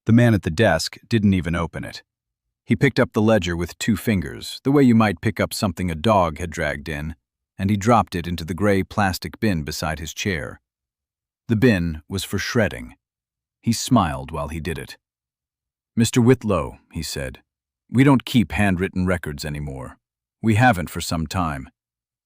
The man at the desk didn't even open it. He picked up the ledger with 2 fingers, the way you might pick up something a dog had dragged in, and he dropped it into the gray plastic bin beside his chair. The bin was for shredding. He smiled while he did it. "Mr. Whitlow," he said, "we don't keep handwritten records anymore. We haven't for some time.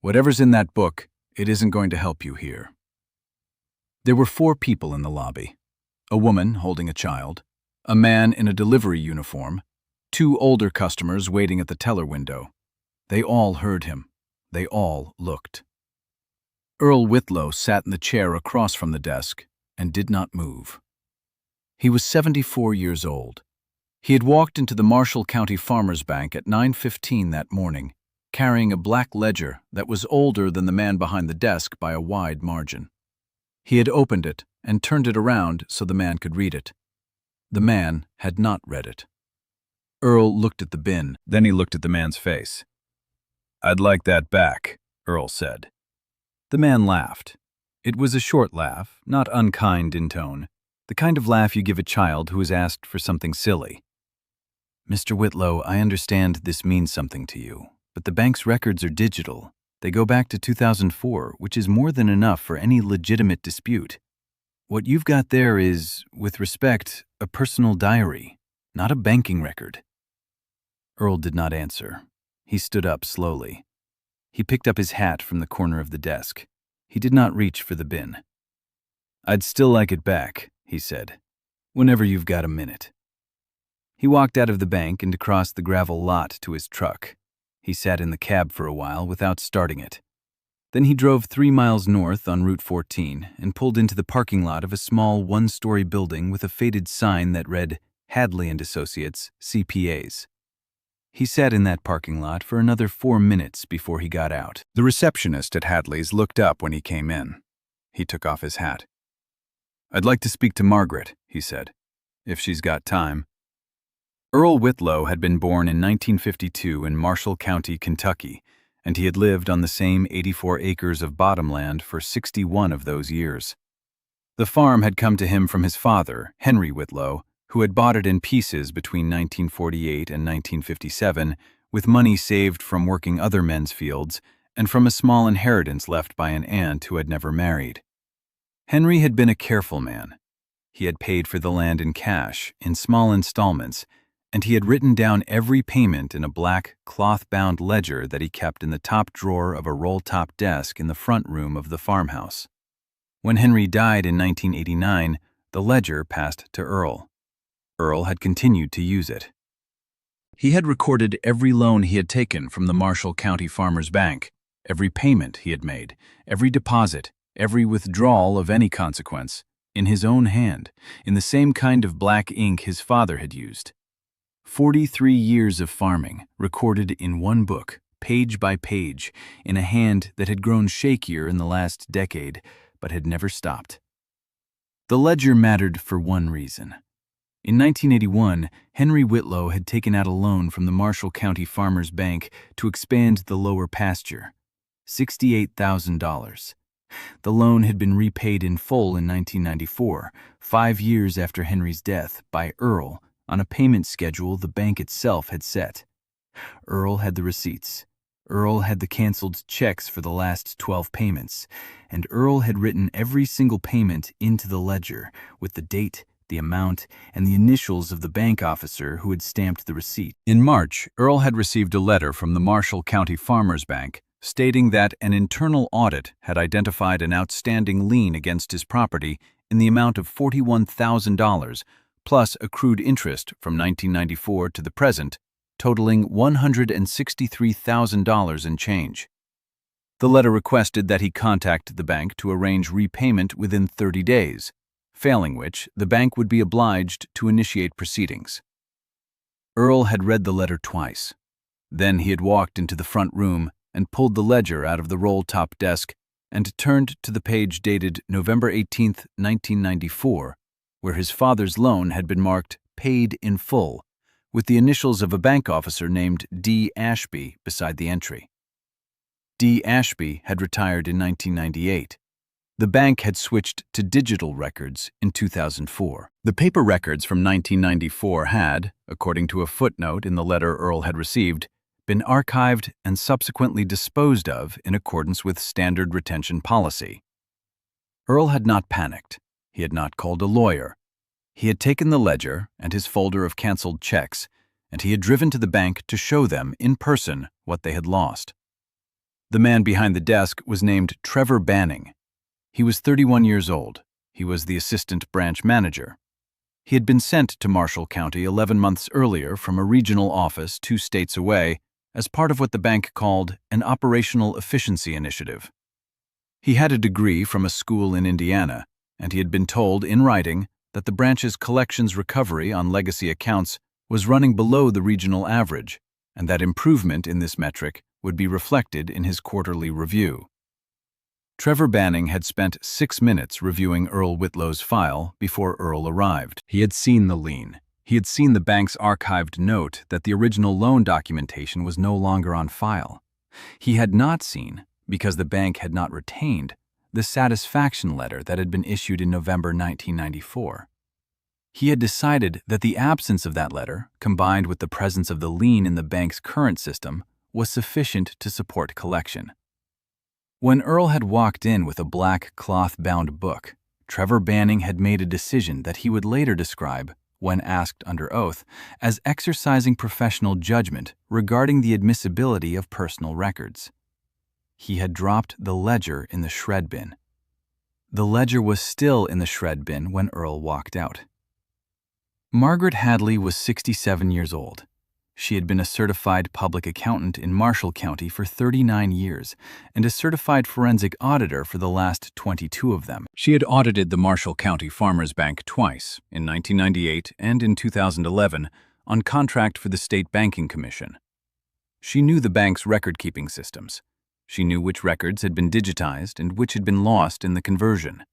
Whatever's in that book, it isn't going to help you here." There were 4 people in the lobby. A woman holding a child, a man in a delivery uniform, 2 older customers waiting at the teller window. They all heard him. They all looked. Earl Whitlow sat in the chair across from the desk and did not move. He was 74 years old. He had walked into the Marshall County Farmers Bank at 9:15 that morning, carrying a black ledger that was older than the man behind the desk by a wide margin. He had opened it and turned it around so the man could read it. The man had not read it. Earl looked at the bin, then he looked at the man's face. "I'd like that back," Earl said. The man laughed. It was a short laugh, not unkind in tone, the kind of laugh you give a child who has asked for something silly. "Mr. Whitlow, I understand this means something to you, but the bank's records are digital. They go back to 2004, which is more than enough for any legitimate dispute. What you've got there is, with respect, a personal diary, not a banking record." Earl did not answer. He stood up slowly. He picked up his hat from the corner of the desk. He did not reach for the bin. "I'd still like it back," he said, "whenever you've got a minute." He walked out of the bank and across the gravel lot to his truck. He sat in the cab for a while without starting it. Then he drove 3 miles north on Route 14 and pulled into the parking lot of a small 1-story building with a faded sign that read Hadley & Associates, CPAs. He sat in that parking lot for another 4 minutes before he got out. The receptionist at Hadley's looked up when he came in. He took off his hat. "I'd like to speak to Margaret," he said, "if she's got time." Earl Whitlow had been born in 1952 in Marshall County, Kentucky, and he had lived on the same 84 acres of bottomland for 61 of those years. The farm had come to him from his father, Henry Whitlow, who had bought it in pieces between 1948 and 1957, with money saved from working other men's fields and from a small inheritance left by an aunt who had never married. Henry had been a careful man. He had paid for the land in cash, in small installments, and he had written down every payment in a black, cloth-bound ledger that he kept in the top drawer of a roll-top desk in the front room of the farmhouse. When Henry died in 1989, the ledger passed to Earl. Earl had continued to use it. He had recorded every loan he had taken from the Marshall County Farmers Bank, every payment he had made, every deposit, every withdrawal of any consequence, in his own hand, in the same kind of black ink his father had used. 43 years of farming, recorded in one book, page by page, in a hand that had grown shakier in the last decade, but had never stopped. The ledger mattered for one reason. In 1981, Henry Whitlow had taken out a loan from the Marshall County Farmers Bank to expand the lower pasture, $68,000. The loan had been repaid in full in 1994, 5 years after Henry's death, by Earl, on a payment schedule the bank itself had set. Earl had the receipts. Earl had the canceled checks for the last 12 payments, and Earl had written every single payment into the ledger with the date, the amount, and the initials of the bank officer who had stamped the receipt. In March, Earl had received a letter from the Marshall County Farmers Bank stating that an internal audit had identified an outstanding lien against his property in the amount of $41,000, plus accrued interest from 1994 to the present, totaling $163,000 in change. The letter requested that he contact the bank to arrange repayment within 30 days, failing which the bank would be obliged to initiate proceedings. Earl had read the letter twice. Then he had walked into the front room and pulled the ledger out of the roll-top desk and turned to the page dated November 18, 1994, where his father's loan had been marked paid in full, with the initials of a bank officer named D. Ashby beside the entry. D. Ashby had retired in 1998. The bank had switched to digital records in 2004. The paper records from 1994 had, according to a footnote in the letter Earl had received, been archived and subsequently disposed of in accordance with standard retention policy. Earl had not panicked. He had not called a lawyer. He had taken the ledger and his folder of canceled checks, and he had driven to the bank to show them in person what they had lost. The man behind the desk was named Trevor Banning. He was 31 years old. He was the assistant branch manager. He had been sent to Marshall County 11 months earlier from a regional office 2 states away as part of what the bank called an operational efficiency initiative. He had a degree from a school in Indiana, and he had been told in writing that the branch's collections recovery on legacy accounts was running below the regional average, and that improvement in this metric would be reflected in his quarterly review. Trevor Banning had spent 6 minutes reviewing Earl Whitlow's file before Earl arrived. He had seen the lien. He had seen the bank's archived note that the original loan documentation was no longer on file. He had not seen, because the bank had not retained, the satisfaction letter that had been issued in November 1994. He had decided that the absence of that letter, combined with the presence of the lien in the bank's current system, was sufficient to support collection. When Earl had walked in with a black cloth-bound book, Trevor Banning had made a decision that he would later describe, when asked under oath, as exercising professional judgment regarding the admissibility of personal records. He had dropped the ledger in the shred bin. The ledger was still in the shred bin when Earl walked out. Margaret Hadley was 67 years old. She had been a certified public accountant in Marshall County for 39 years and a certified forensic auditor for the last 22 of them. She had audited the Marshall County Farmers Bank twice, in 1998 and in 2011, on contract for the State Banking Commission. She knew the bank's record-keeping systems. She knew which records had been digitized and which had been lost in the conversion.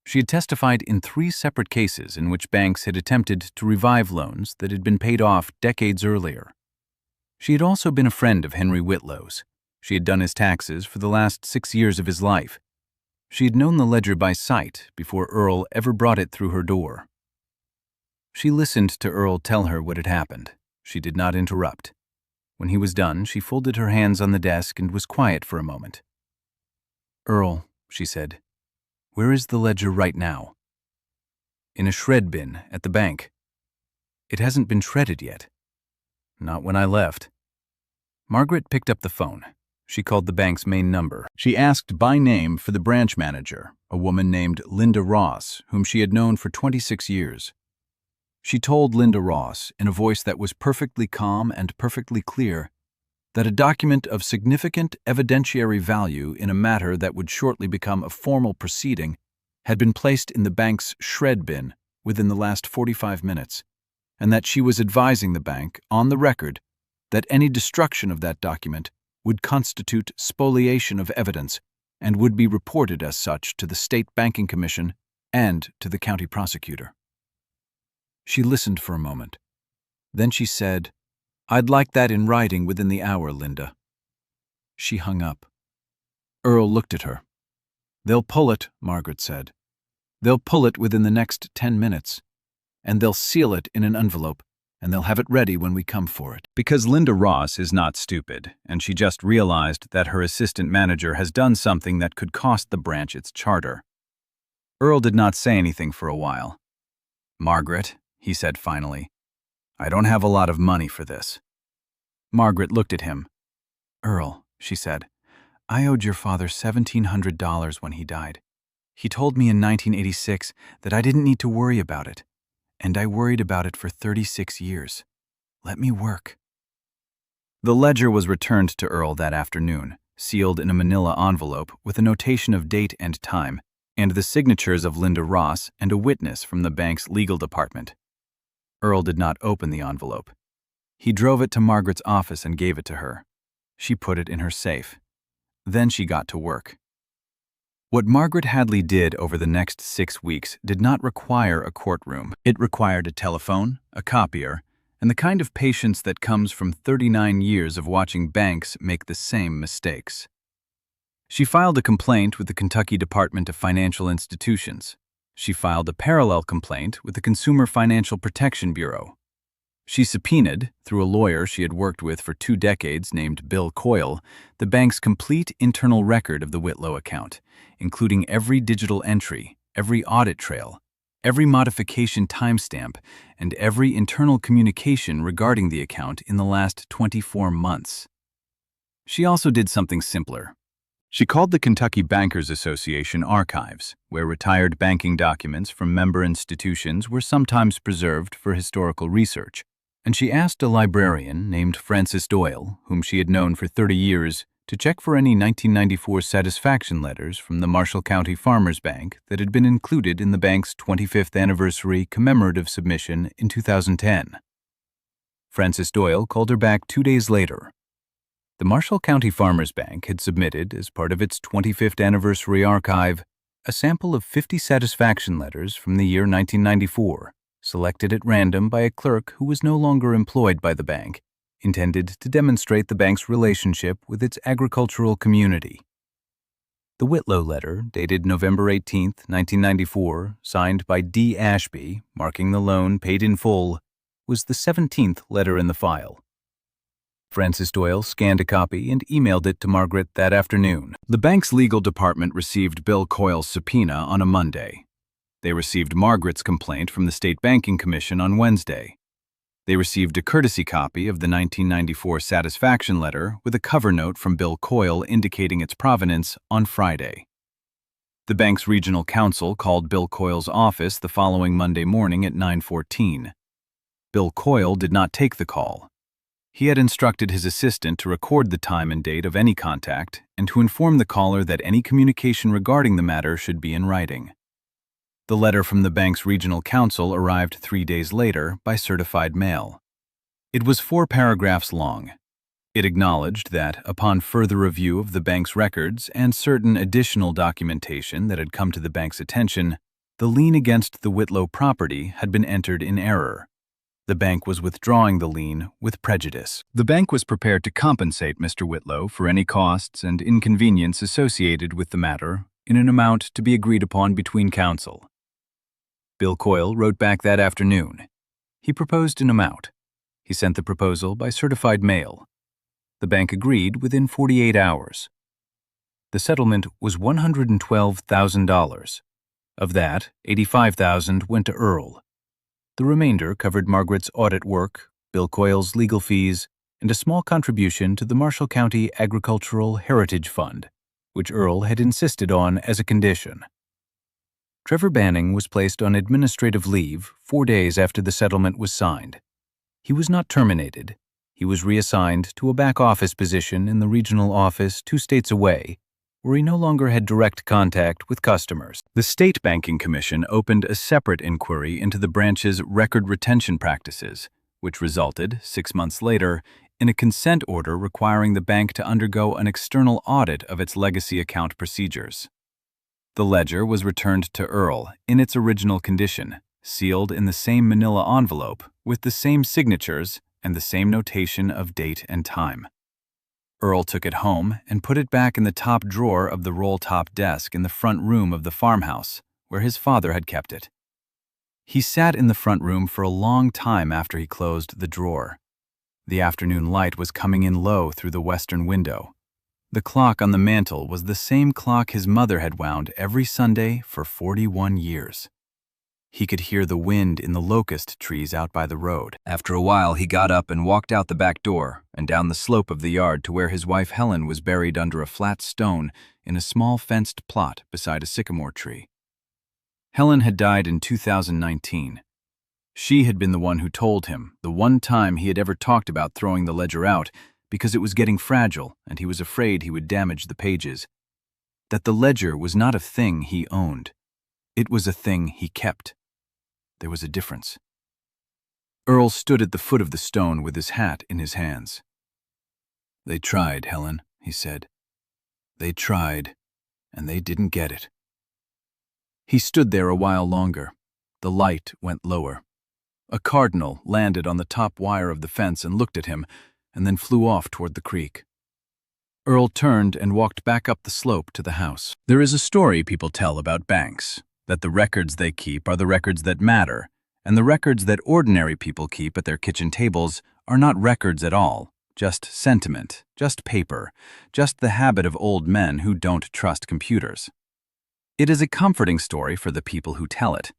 She had testified in 3 separate cases in which banks had attempted to revive loans that had been paid off decades earlier. She had also been a friend of Henry Whitlow's. She had done his taxes for the last 6 years of his life. She had known the ledger by sight before Earl ever brought it through her door. She listened to Earl tell her what had happened. She did not interrupt. When he was done, she folded her hands on the desk and was quiet for a moment. "Earl," she said, "where is the ledger right now?" "In a shred bin at the bank." "It hasn't been shredded yet." "Not when I left." Margaret picked up the phone. She called the bank's main number. She asked by name for the branch manager, a woman named Linda Ross, whom she had known for 26 years. She told Linda Ross, in a voice that was perfectly calm and perfectly clear, that a document of significant evidentiary value in a matter that would shortly become a formal proceeding had been placed in the bank's shred bin within the last 45 minutes, and that she was advising the bank, on the record, that any destruction of that document would constitute spoliation of evidence and would be reported as such to the State Banking Commission and to the county prosecutor. She listened for a moment. Then she said, "I'd like that in writing within the hour, Linda." She hung up. Earl looked at her. "They'll pull it," Margaret said. "They'll pull it within the next 10 minutes. And they'll seal it in an envelope, and they'll have it ready when we come for it." Because Linda Ross is not stupid, and she just realized that her assistant manager has done something that could cost the branch its charter. Earl did not say anything for a while. "Margaret," he said finally, "I don't have a lot of money for this." Margaret looked at him. "Earl," she said, "I owed your father $1,700 when he died. He told me in 1986 that I didn't need to worry about it, and I worried about it for 36 years. Let me work." The ledger was returned to Earl that afternoon, sealed in a manila envelope with a notation of date and time, and the signatures of Linda Ross and a witness from the bank's legal department. Earl did not open the envelope. He drove it to Margaret's office and gave it to her. She put it in her safe. Then she got to work. What Margaret Hadley did over the next 6 weeks did not require a courtroom. It required a telephone, a copier, and the kind of patience that comes from 39 years of watching banks make the same mistakes. She filed a complaint with the Kentucky Department of Financial Institutions. She filed a parallel complaint with the Consumer Financial Protection Bureau. She subpoenaed, through a lawyer she had worked with for 2 decades named Bill Coyle, the bank's complete internal record of the Whitlow account, including every digital entry, every audit trail, every modification timestamp, and every internal communication regarding the account in the last 24 months. She also did something simpler. She called the Kentucky Bankers Association archives, where retired banking documents from member institutions were sometimes preserved for historical research, and she asked a librarian named Frances Doyle, whom she had known for 30 years, to check for any 1994 satisfaction letters from the Marshall County Farmers Bank that had been included in the bank's 25th anniversary commemorative submission in 2010. Frances Doyle called her back 2 days later. The Marshall County Farmers Bank had submitted, as part of its 25th anniversary archive, a sample of 50 satisfaction letters from the year 1994, selected at random by a clerk who was no longer employed by the bank, intended to demonstrate the bank's relationship with its agricultural community. The Whitlow letter, dated November 18, 1994, signed by D. Ashby, marking the loan paid in full, was the 17th letter in the file. Frances Doyle scanned a copy and emailed it to Margaret that afternoon. The bank's legal department received Bill Coyle's subpoena on a Monday. They received Margaret's complaint from the State Banking Commission on Wednesday. They received a courtesy copy of the 1994 satisfaction letter with a cover note from Bill Coyle indicating its provenance on Friday. The bank's regional counsel called Bill Coyle's office the following Monday morning at 9:14. Bill Coyle did not take the call. He had instructed his assistant to record the time and date of any contact and to inform the caller that any communication regarding the matter should be in writing. The letter from the bank's regional counsel arrived 3 days later by certified mail. It was 4 paragraphs long. It acknowledged that, upon further review of the bank's records and certain additional documentation that had come to the bank's attention, the lien against the Whitlow property had been entered in error. The bank was withdrawing the lien with prejudice. The bank was prepared to compensate Mr. Whitlow for any costs and inconvenience associated with the matter in an amount to be agreed upon between counsel. Bill Coyle wrote back that afternoon. He proposed an amount. He sent the proposal by certified mail. The bank agreed within 48 hours. The settlement was $112,000. Of that, $85,000 went to Earl. The remainder covered Margaret's audit work, Bill Coyle's legal fees, and a small contribution to the Marshall County Agricultural Heritage Fund, which Earl had insisted on as a condition. Trevor Banning was placed on administrative leave 4 days after the settlement was signed. He was not terminated. He was reassigned to a back office position in the regional office 2 states away, where he no longer had direct contact with customers. The State Banking Commission opened a separate inquiry into the branch's record retention practices, which resulted, 6 months later, in a consent order requiring the bank to undergo an external audit of its legacy account procedures. The ledger was returned to Earl in its original condition, sealed in the same manila envelope with the same signatures and the same notation of date and time. Earl took it home and put it back in the top drawer of the roll-top desk in the front room of the farmhouse, where his father had kept it. He sat in the front room for a long time after he closed the drawer. The afternoon light was coming in low through the western window. The clock on the mantel was the same clock his mother had wound every Sunday for 41 years. He could hear the wind in the locust trees out by the road. After a while, he got up and walked out the back door and down the slope of the yard to where his wife Helen was buried under a flat stone in a small fenced plot beside a sycamore tree. Helen had died in 2019. She had been the one who told him, the one time he had ever talked about throwing the ledger out, because it was getting fragile and he was afraid he would damage the pages, that the ledger was not a thing he owned. It was a thing he kept. There was a difference. Earl stood at the foot of the stone with his hat in his hands. "They tried, Helen," he said. "They tried, and they didn't get it." He stood there a while longer. The light went lower. A cardinal landed on the top wire of the fence and looked at him, and then flew off toward the creek. Earl turned and walked back up the slope to the house. There is a story people tell about banks, that the records they keep are the records that matter, and the records that ordinary people keep at their kitchen tables are not records at all, just sentiment, just paper, just the habit of old men who don't trust computers. It is a comforting story for the people who tell it.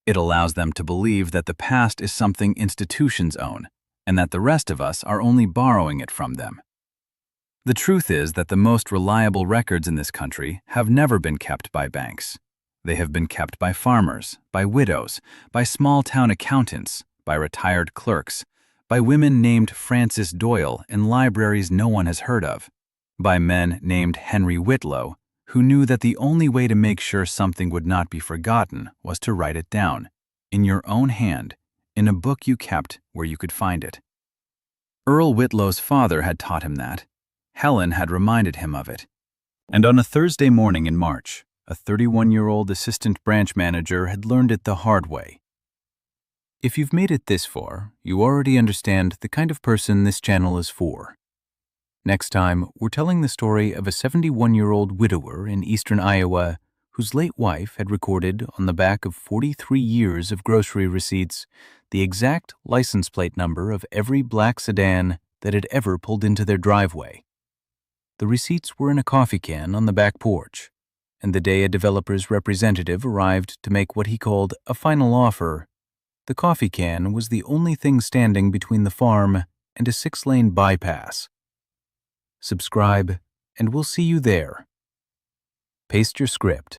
It allows them to believe that the past is something institutions own, and that the rest of us are only borrowing it from them. The truth is that the most reliable records in this country have never been kept by banks. They have been kept by farmers, by widows, by small-town accountants, by retired clerks, by women named Frances Doyle in libraries no one has heard of, by men named Henry Whitlow, who knew that the only way to make sure something would not be forgotten was to write it down, in your own hand, in a book you kept where you could find it. Earl Whitlow's father had taught him that. Helen had reminded him of it. And on a Thursday morning in March, a 31-year-old assistant branch manager had learned it the hard way. If you've made it this far, you already understand the kind of person this channel is for. Next time, we're telling the story of a 71-year-old widower in eastern Iowa whose late wife had recorded on the back of 43 years of grocery receipts the exact license plate number of every black sedan that had ever pulled into their driveway. The receipts were in a coffee can on the back porch, and the day a developer's representative arrived to make what he called a final offer, the coffee can was the only thing standing between the farm and a 6-lane bypass. Subscribe, and we'll see you there. Paste your script.